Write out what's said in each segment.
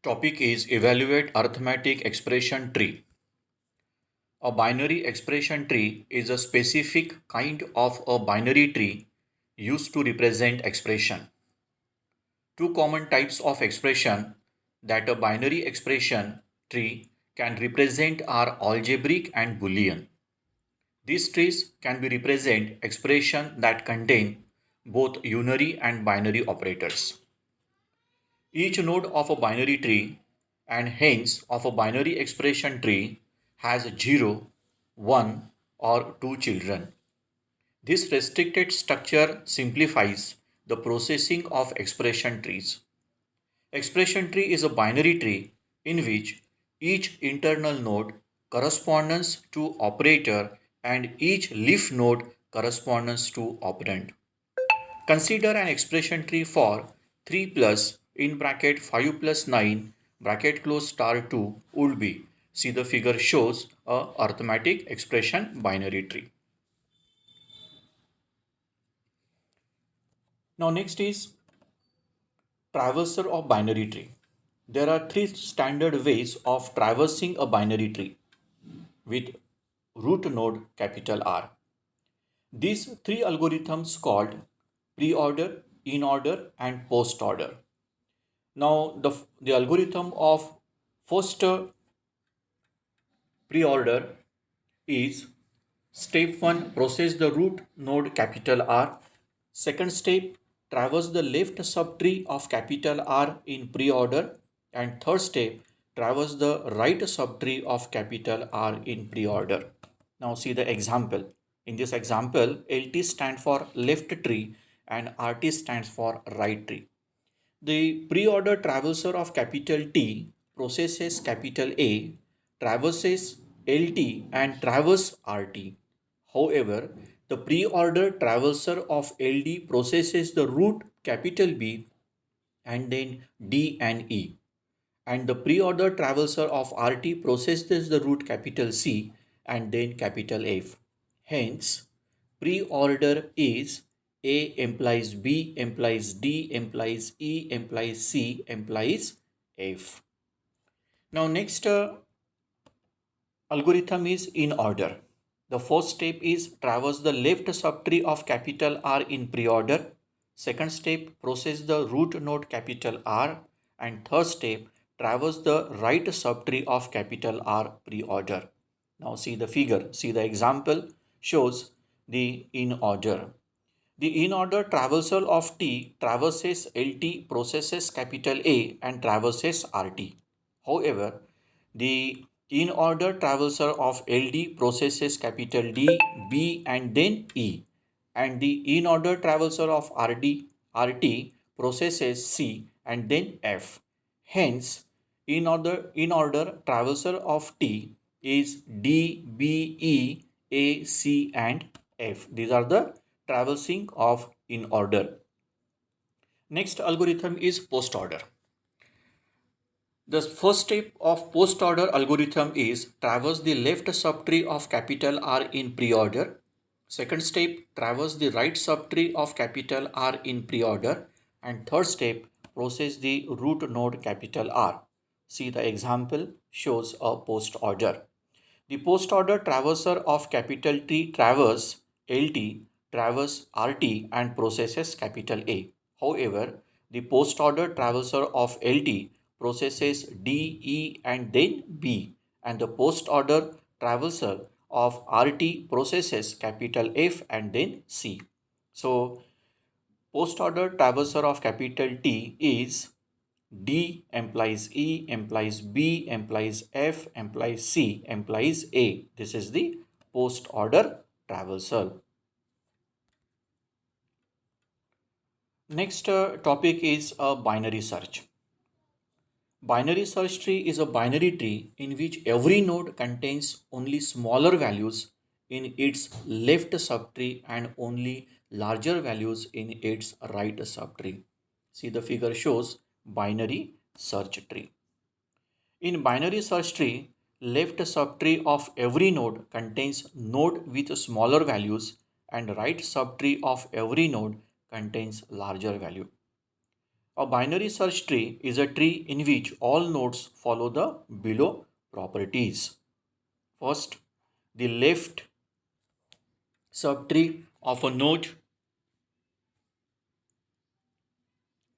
Topic is evaluate arithmetic expression tree. A binary expression tree is a specific kind of a binary tree used to represent expression. Two common types of expression that a binary expression tree can represent are algebraic and Boolean. These trees can be represent expression that contain both unary and binary operators. Each node of a binary tree and hence of a binary expression tree has 0, 1 or 2 children. This restricted structure simplifies the processing of expression trees. Expression tree is a binary tree in which each internal node corresponds to operator and each leaf node corresponds to operand. Consider an expression tree for 3 plus in bracket 5 plus 9 bracket close star 2 would be. See, the figure shows a arithmetic expression binary tree. Now next is traverser of binary tree. There are three standard ways of traversing a binary tree with root node capital R. These three algorithms called pre-order, in-order and post-order. Now the algorithm of first pre-order is step 1 process the root node capital R. Second step traverse the left subtree of capital R in pre-order, and third step traverse the right subtree of capital R in pre-order. Now see the example. In this example, LT stands for left tree and RT stands for right tree. The pre-order traverser of capital T processes capital A, traverses LT and traverses RT. However, the pre-order traverser of LD processes the root capital B and then D and E. And the pre-order traverser of RT processes the root capital C and then capital F. Hence, pre-order is A implies B implies D implies E implies C implies F. Now next algorithm is in order. The first step is traverse the left subtree of capital R in pre-order. Second step process the root node capital R, and third step traverse the right subtree of capital R pre-order. Now see the figure, see the example shows the in order. The in order traversal of T traverses LT, processes capital A and traverses RT. However, the in order traversal of LD processes capital D, B and then E, and the in order traversal of RT processes C and then F. Hence, in order traversal of T is D, B, E, A, C and F. These are the traversing of in order. Next algorithm is post order. The first step of post order algorithm is traverse the left subtree of capital R in pre-order. Second step traverse the right subtree of capital R in pre-order, and third step process the root node capital R. See the example shows a post order. The post order traverser of capital T traverse LT, traverse RT and processes capital A. However, the post order traverser of LT processes D, E and then B, and the post order traverser of RT processes capital F and then C. So, post order traverser of capital T is D implies E implies B implies F implies C implies A. This is the post order traversal. Next topic is a binary search. Binary search tree is a binary tree in which every node contains only smaller values in its left subtree and only larger values in its right subtree. See, the figure shows binary search tree. In binary search tree, left subtree of every node contains node with smaller values and right subtree of every node contains larger value. A binary search tree is a tree in which all nodes follow the below properties. First, the left subtree of a node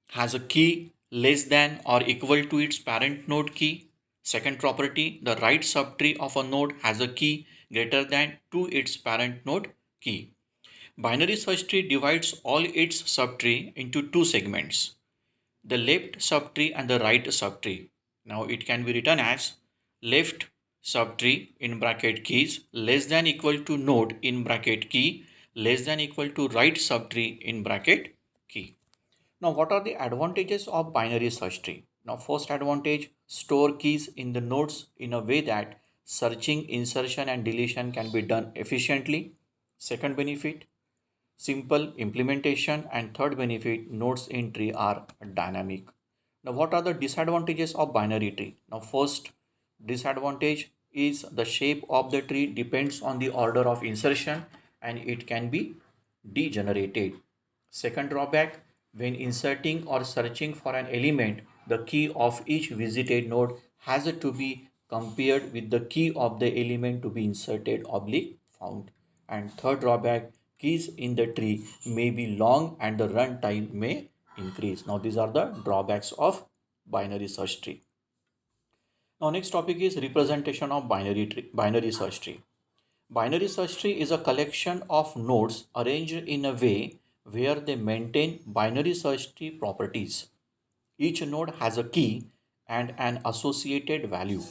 has a key less than or equal to its parent node key. Second property, the right subtree of a node has a key greater than to its parent node key. Binary search tree divides all its subtree into two segments, the left subtree and the right subtree. Now it can be written as left subtree in bracket keys less than equal to node in bracket key less than equal to right subtree in bracket key. Now, what are the advantages of binary search tree? Now, first advantage, store keys in the nodes in a way that searching, insertion and deletion can be done efficiently. Second benefit, simple implementation. And third benefit, nodes in tree are dynamic. Now, what are the disadvantages of binary tree? Now, first disadvantage is the shape of the tree depends on the order of insertion and it can be degenerated. Second drawback, when inserting or searching for an element, the key of each visited node has to be compared with the key of the element to be inserted oblique found. And third drawback, keys in the tree may be long and the run time may increase. Now these are the drawbacks of binary search tree. Now next topic is representation of binary search tree. Binary search tree is a collection of nodes arranged in a way where they maintain binary search tree properties. Each node has a key and an associated value.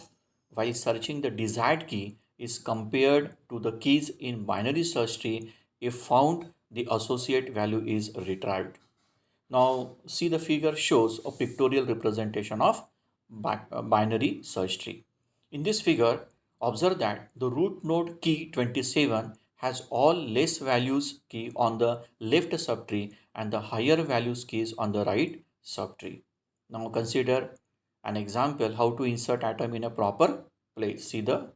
While searching, the desired key is compared to the keys in binary search tree. If found, the associate value is retrieved. Now, see the figure shows a pictorial representation of binary search tree. In this figure, observe that the root node key 27 has all less values key on the left subtree and the higher values keys on the right subtree. Now consider an example how to insert atom in a proper place. See the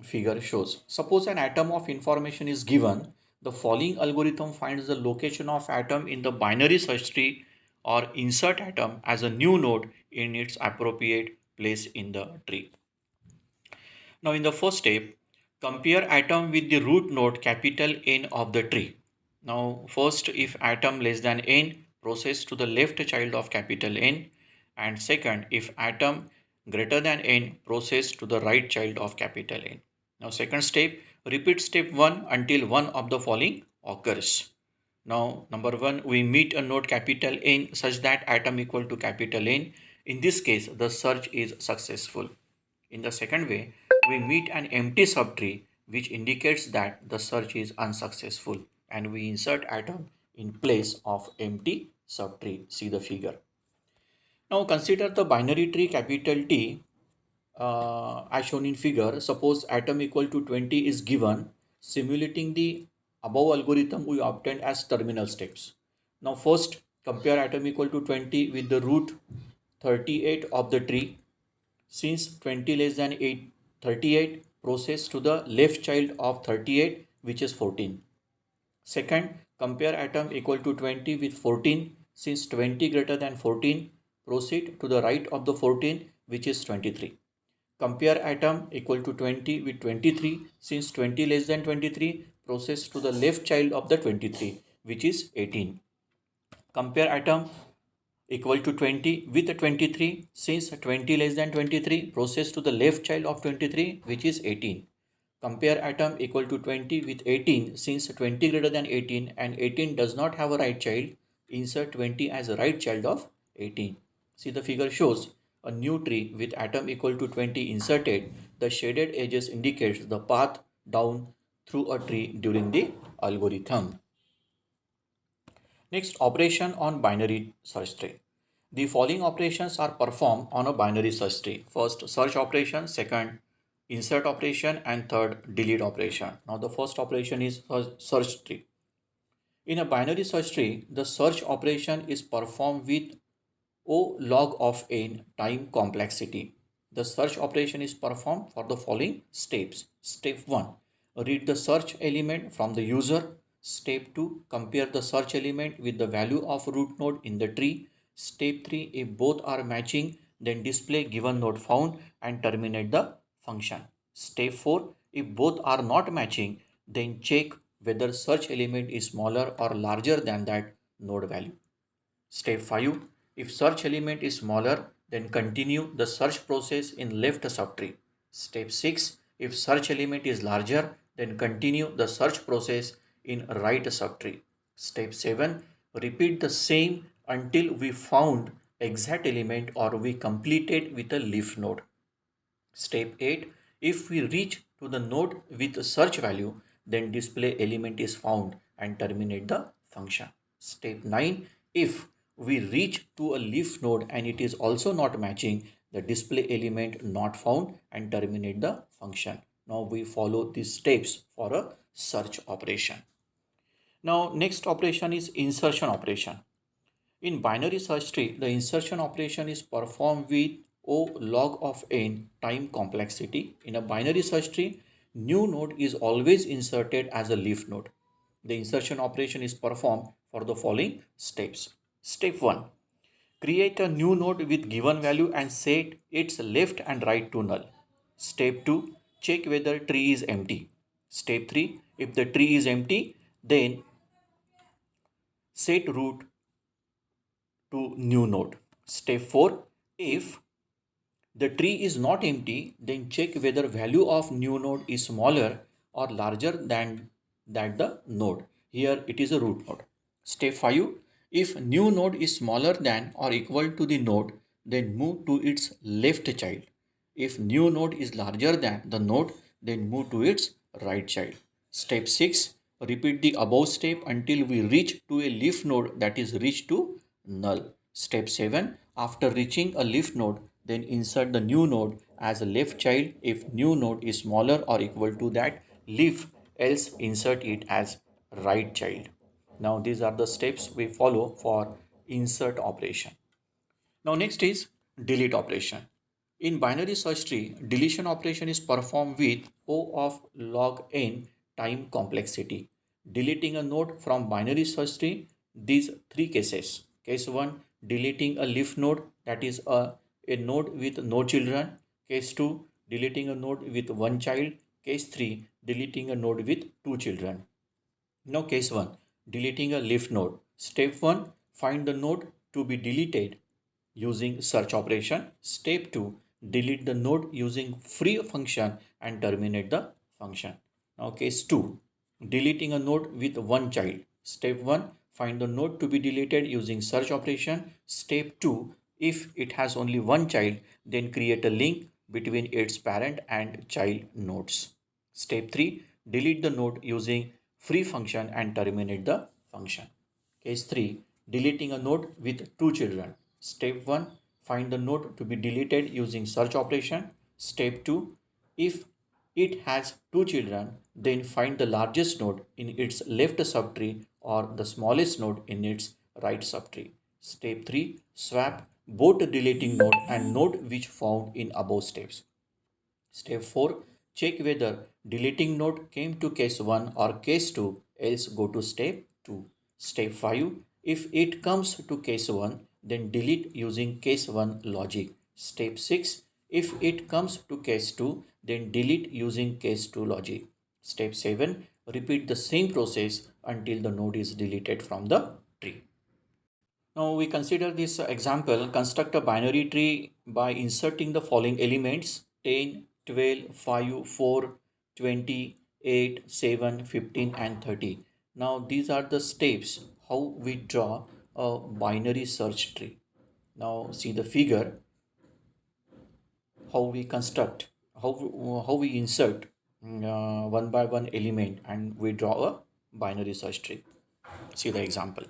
figure shows. Suppose an atom of information is given. The following algorithm finds the location of atom in the binary search tree or insert atom as a new node in its appropriate place in the tree. Now in the first step, compare atom with the root node capital N of the tree. Now first, if atom less than N, process to the left child of capital N, and second, if atom greater than N, process to the right child of capital N. Now second step, repeat step 1 until one of the following occurs. Now number 1, we meet a node capital N such that atom equal to capital N. In this case, the search is successful. In the second way, we meet an empty subtree which indicates that the search is unsuccessful and we insert atom in place of empty subtree. See the figure. Now consider the binary tree capital T as shown in figure. Suppose atom equal to 20 is given. Simulating the above algorithm we obtained as terminal steps. Now first compare atom equal to 20 with the root 38 of the tree. Since 20 less than 38, process to the left child of 38 which is 14. Second, compare atom equal to 20 with 14. Since 20 greater than 14, proceed to the right of the 14 which is 23. Compare atom equal to 20 with 23. Since 20 less than 23, process to the left child of the 23 which is 18. Compare atom equal to 20 with 23. Since 20 less than 23, process to the left child of 23 which is 18. Compare atom equal to 20 with 18. Since 20 greater than 18 and 18 does not have a right child, insert 20 as a right child of 18. See the figure shows a new tree with atom equal to 20 inserted. The shaded edges indicates the path down through a tree during the algorithm. Next, operation on binary search tree. The following operations are performed on a binary search tree. First, search operation. Second, insert operation. And third, delete operation. Now, the first operation is search tree. In a binary search tree, the search operation is performed with O log of n time complexity. The search operation is performed for the following steps. Step 1, read the search element from the user. Step 2, compare the search element with the value of root node in the tree. Step 3, if both are matching, then display given node found and terminate the function. Step 4, if both are not matching, then check whether search element is smaller or larger than that node value. Step 5, if search element is smaller, then continue the search process in left subtree. Step 6, if search element is larger, then continue the search process in right subtree. Step 7, repeat the same until we found exact element or we completed with a leaf node. Step 8, if we reach to the node with search value, then display element is found and terminate the function. Step 9, if we reach to a leaf node and it is also not matching, the display element not found and terminate the function. Now we follow these steps for a search operation. Now next operation is insertion operation. In binary search tree, the insertion operation is performed with O log of n time complexity. In a binary search tree, new node is always inserted as a leaf node. The insertion operation is performed for the following steps. Step 1. Create a new node with given value and set its left and right to null. Step 2. Check whether tree is empty. Step 3. If the tree is empty, then set root to new node. Step 4. If the tree is not empty, then check whether value of new node is smaller or larger than that the node. Here it is a root node. Step 5. If new node is smaller than or equal to the node, then move to its left child. If new node is larger than the node, then move to its right child. Step 6. Repeat the above step until we reach to a leaf node that is reached to null. Step 7. After reaching a leaf node, then insert the new node as a left child if new node is smaller or equal to that leaf, else insert it as right child. Now these are the steps we follow for insert operation. Now next is delete operation. In binary search tree, deletion operation is performed with O of log n time complexity. Deleting a node from binary search tree, these three cases. Case 1, deleting a leaf node, that is a node with no children. Case 2, deleting a node with one child. Case 3, deleting a node with two children. Now case 1, deleting a leaf node. Step 1, find the node to be deleted using search operation. Step 2, delete the node using free function and terminate the function. Now case 2, deleting a node with one child. Step 1, find the node to be deleted using search operation. Step 2, if it has only one child, then create a link between its parent and child nodes. Step 3, delete the node using free function and terminate the function. Case 3, deleting a node with two children. Step 1, find the node to be deleted using search operation. Step 2, if it has two children, then find the largest node in its left subtree or the smallest node in its right subtree. Step 3, swap both deleting node and node which found in above steps. Step 4, check whether deleting node came to case 1 or case 2, else go to step 2. Step 5, if it comes to case 1, then delete using case 1 logic. Step 6, if it comes to case 2, then delete using case 2 logic. Step 7, repeat the same process until the node is deleted from the tree. Now we consider this example. Construct a binary tree by inserting the following elements: 10, 12, 5, 4, 20, 8, 7, 15 and 30. Now these are the steps how we draw a binary search tree. Now see the figure, how we construct, how we insert one by one element and we draw a binary search tree. See the example.